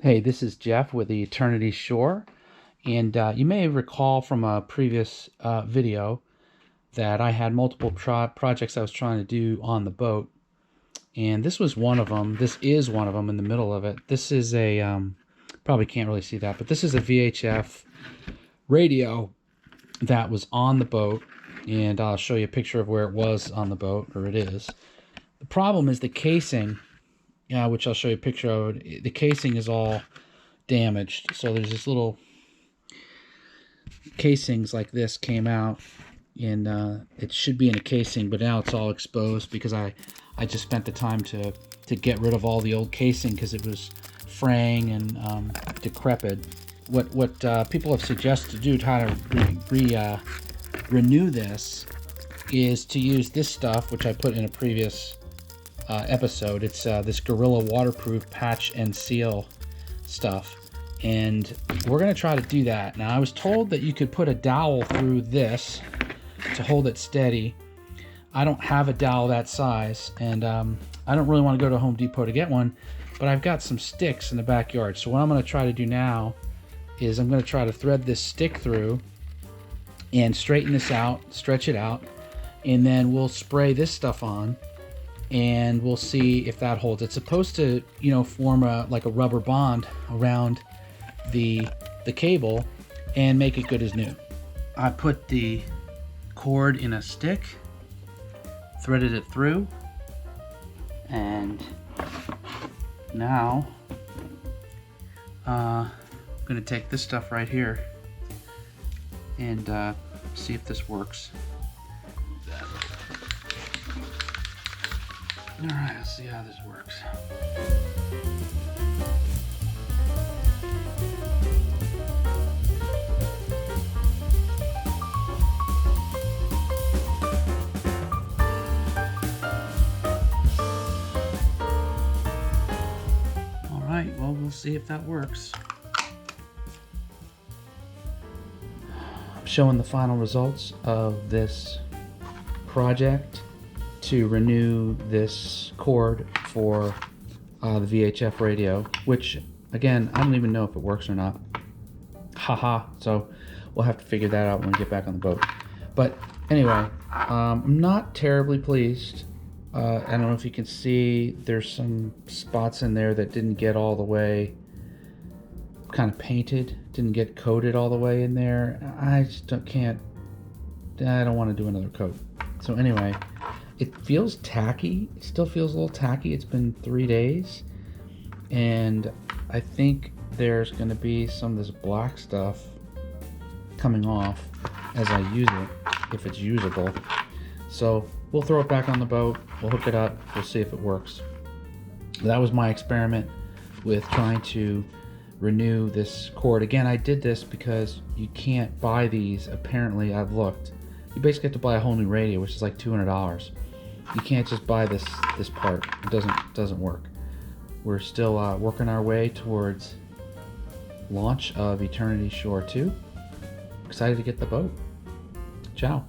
Hey, this is Jeff with the Eternity Shore, and you may recall from a previous video that I had multiple projects I was trying to do on the boat, and this was one of them. This is one of them in the middle of it. This is a, probably can't really see that, but this is a VHF radio that was on the boat, and I'll show you a picture of where it was on the boat, or it is. The problem is the casing, which I'll show you a picture of. The casing is all damaged, so there's this little casings like this came out, and it should be in a casing, but now it's all exposed because I just spent the time to get rid of all the old casing because it was fraying and decrepit. What people have suggested to do to how to renew this is to use this stuff, which I put in a previous episode. It's this Gorilla waterproof patch and seal stuff, and we're going to try to do that. Now, I was told that you could put a dowel through this to hold it steady. I don't have a dowel that size, and I don't really want to go to Home Depot to get one, but I've got some sticks in the backyard. So what I'm going to try to do now is I'm going to try to thread this stick through and straighten this out, stretch it out, and then we'll spray this stuff on, and we'll see if that holds. It's supposed to, form like a rubber bond around the cable and make it good as new. I put the cord in a stick, threaded it through, and now I'm going to take this stuff right here and see if this works. Alright, let's see how this works. Alright, well, we'll see if that works. I'm showing the final results of this project to renew this cord for the VHF radio, which again, I don't even know if it works or not. Haha, so we'll have to figure that out when we get back on the boat. But anyway, I'm not terribly pleased. I don't know if you can see, there's some spots in there that didn't get all the way kind of painted, didn't get coated all the way in there. I just I don't want to do another coat. So anyway, it feels tacky. It still feels a little tacky. It's been 3 days, and I think there's going to be some of this black stuff coming off as I use it, if it's usable. So we'll throw it back on the boat, we'll hook it up, we'll see if it works. That was my experiment with trying to renew this cord. Again, I did this because you can't buy these. Apparently, I've looked. You basically have to buy a whole new radio, which is like $200. You can't just buy this part. It doesn't work. We're still working our way towards launch of Eternity Shore 2. Excited to get the boat. Ciao.